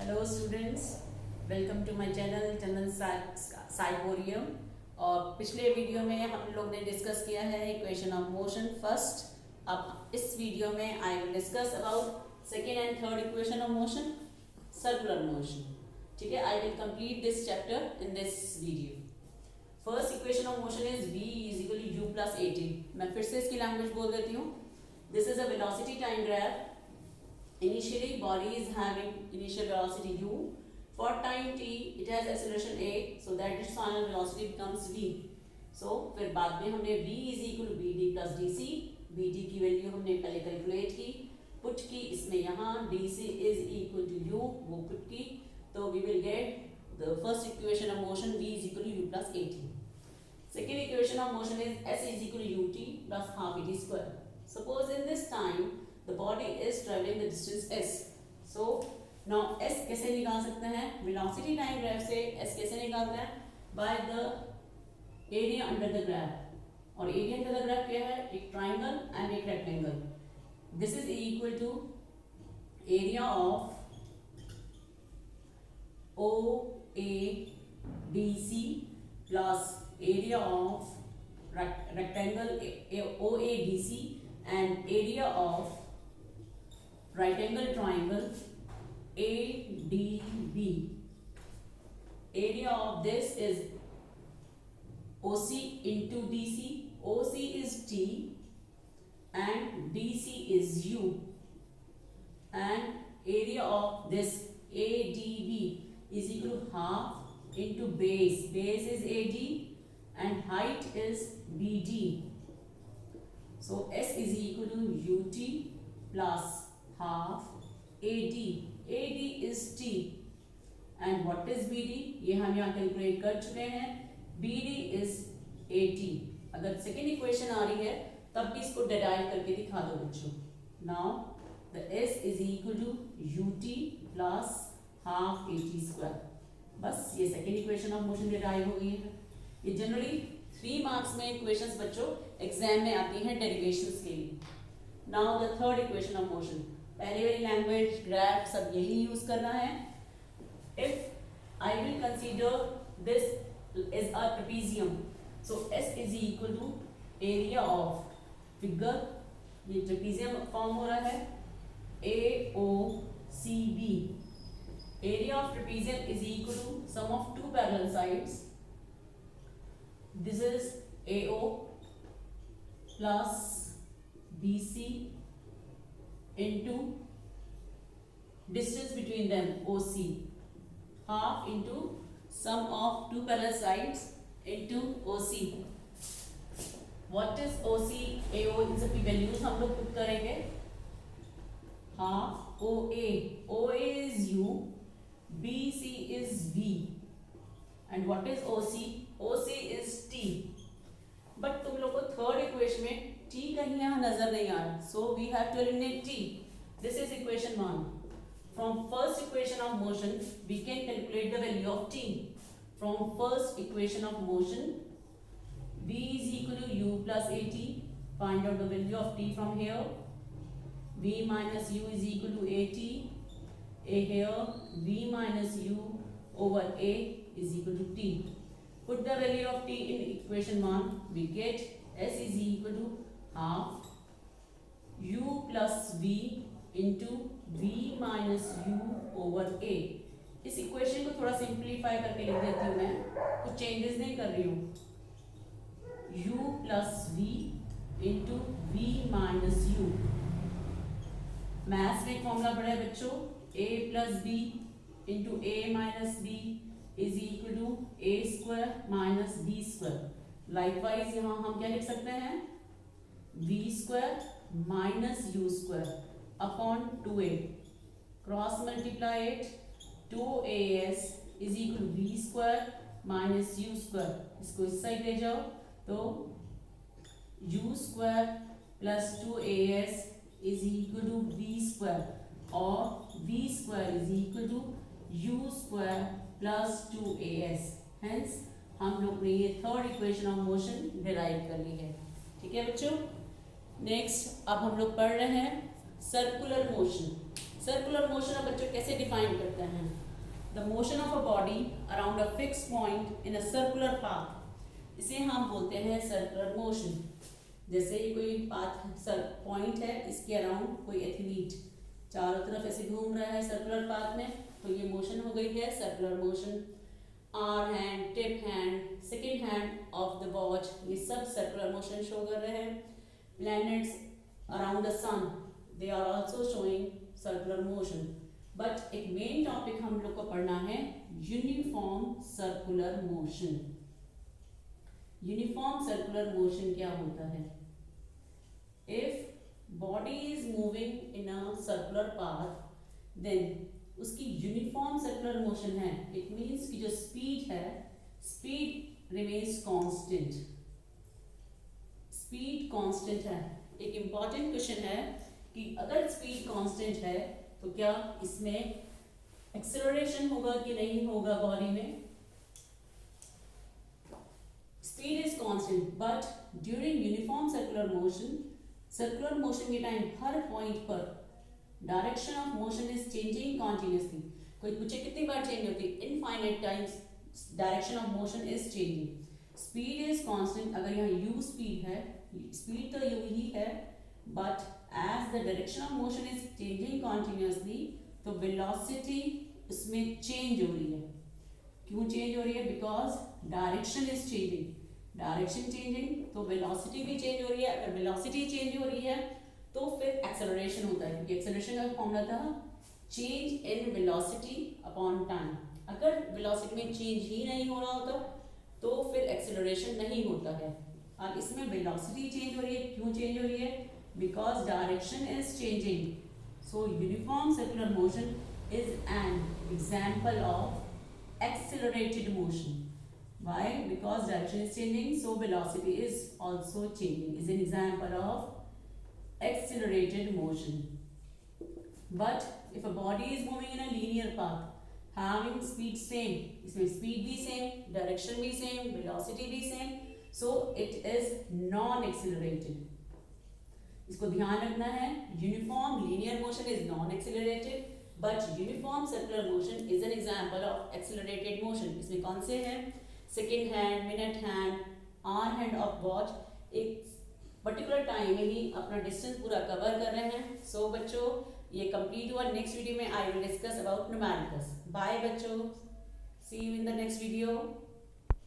Hello students, welcome to my channel Chandan साइकोरियम। और पिछले वीडियो में हम लोग ने डिस्कस किया है इक्वेशन ऑफ मोशन फर्स्ट। अब इस वीडियो में I will discuss about second and third equation of motion, circular motion. ठीक है, I will complete this chapter in this video. First equation of motion is v is equal to u plus at। मैं फिर से इसकी language बोल देती हूँ। This is a velocity time graph. Initially, body is having initial velocity u. For time t, it has acceleration a, so that its final velocity becomes v. So फिर बाद में हमने v is equal to bd plus dc. bd की value हमने पहले calculate की, put की इसमें यहाँ, dc is equal to u, वो पुट की, तो we will get the first equation of motion v is equal to u plus at. Second equation of motion is s is equal to ut plus half at square. Suppose in this time the body is traveling the distance s. So now s कैसे निकाल सकते हैं? Velocity time graph से s कैसे निकालते हैं? By the area under the graph. और area under the graph क्या है? एक triangle and एक rectangle. This is equal to area of OABC plus area of rectangle OABC and area of right angle triangle ADB. Area of this is OC into DC. OC is T and DC is U, and area of this ADB is equal to half into base. Base is AD and height is BD. So S is equal to UT plus half AD. AD is T and what is BD? ये हम यहाँ calculate कर चुके हैं। BD is AT। अगर second equation आ रही है तब भी इसको डिराइव करके दिखा दो बच्चों। Now the S is equal to UT plus half AT square। बस ये second equation of motion derive हो गई है। ये जनरली 3 मार्क्स में इक्वेशंस बच्चों एग्जाम में आती हैं डेरिवेशंस के लिए। Now the third equation of motion, पहले वाली लैंग्वेज ग्राफ सब यही यूज करना है। If I will consider this is a trapezium, so S is equal to area of figure, ये ट्रेपेजियम फॉर्म हो रहा है, AOCB। Area of trapezium is equal to some of two parallel sides. This is AO plus BC into distance between them OC, half into sum of two parallel sides into OC. What is OC, AO? इन सब की values हम लोग put करेंगे। half OA, OA is U, BC is V, and what is OC? OC is T. But तुम लोग को third equation में T कहीं यहाँ नजर नहीं आ रहा, so we have to eliminate T. This is equation 1. From first equation of motion we can calculate the value of T. From first equation of motion, V is equal to U plus AT. Find out the value of T from here. V minus U is equal to AT. A here V minus U over A is equal to T. Put the value of T in equation 1. We get S is equal to half U plus V into V minus U over A. इस equation को थोड़ा simplify करके लिख देती हूँ मैं, कुछ changes नहीं कर रही हूँ। U plus V into V minus U। Maths में एक फॉर्मूला पढ़ा है बच्चों, A plus B into A minus B is equal to A square minus B square। Likewise यहाँ हम क्या लिख सकते हैं? V square minus U square upon 2A। Cross multiply it, 2AS is equal to V square minus U square। इसको इस side ले जाओ तो U square plus 2AS is equal to V square, और V square is equal to U square plus 2AS। Hence हम लोग ने ये third equation of motion derive कर ली है। ठीक है बच्चों, नेक्स्ट अब हम लोग पढ़ रहे हैं सर्कुलर मोशन। सर्कुलर मोशन अब बच्चों कैसे डिफाइन करते हैं? The motion of a body around a fix point in a circular path, इसे हम बोलते हैं सर्कुलर मोशन। जैसे ये कोई पाथ पॉइंट है, इसके अराउंड कोई एथलीट चारों तरफ ऐसे घूम रहा है सर्कुलर पाथ में, तो ये मोशन हो गई है circular motion. Hour hand, tip hand, second hand of the watch, ये सब सर्कुलर मोशन शो कर रहे हैं। Planets around the sun, they are also showing circular motion. But एक मेन टॉपिक हम लोग को पढ़ना है uniform circular motion. Uniform circular motion क्या होता है? If body is moving in a circular path, then उसकी यूनिफॉर्म सर्कुलर मोशन है। इट मीन्स कि जो स्पीड है, speed remains constant, speed constant है। एक इंपॉर्टेंट क्वेश्चन है कि अगर स्पीड कांस्टेंट है तो क्या इसमें एक्सेलरेशन होगा कि नहीं होगा बॉडी में? Speed is constant, but during uniform circular motion के टाइम हर पॉइंट पर direction of motion is changing continuously. कोई पूछे कितनी बार चेंज होती है? Infinite times direction of motion is changing. Speed is constant, अगर यहाँ u स्पीड है, स्पीड तो u ही है, but as the direction of motion is changing continuously, तो वेलोसिटी इसमें चेंज हो रही है। क्यों चेंज हो रही है? Because direction is changing, direction changing तो वेलोसिटी भी चेंज हो रही है। अगर वेलोसिटी चेंज हो रही है तो फिर एक्सेलरेशन होता है, क्योंकि एक्सेलरेशन का फॉर्मूला था change in velocity upon time. अगर वेलोसिटी में चेंज ही नहीं हो रहा होता तो फिर एक्सेलरेशन नहीं होता है। और इसमें वेलोसिटी चेंज हो रही है। क्यों चेंज हो रही है? Because direction is changing. So uniform circular motion is an example of accelerated motion. Why? Because direction is changing, so velocity is also changing. Is an example of accelerated motion. But if a body is moving in a linear path, having speed same, इसमें speed भी same, direction भी same, velocity भी same, so it is non-accelerated. इसको ध्यान रखना है। Uniform linear motion is non-accelerated, but uniform circular motion is an example of accelerated motion. इसमें कौन से हैं? Second hand, minute hand, hour hand of watch एक पर्टिकुलर टाइम में ही अपना डिस्टेंस पूरा कवर कर रहे हैं। सो बच्चों, ये कंप्लीट हुआ। नेक्स्ट वीडियो में I will discuss about numericals. Bye बच्चों, see you in the next video.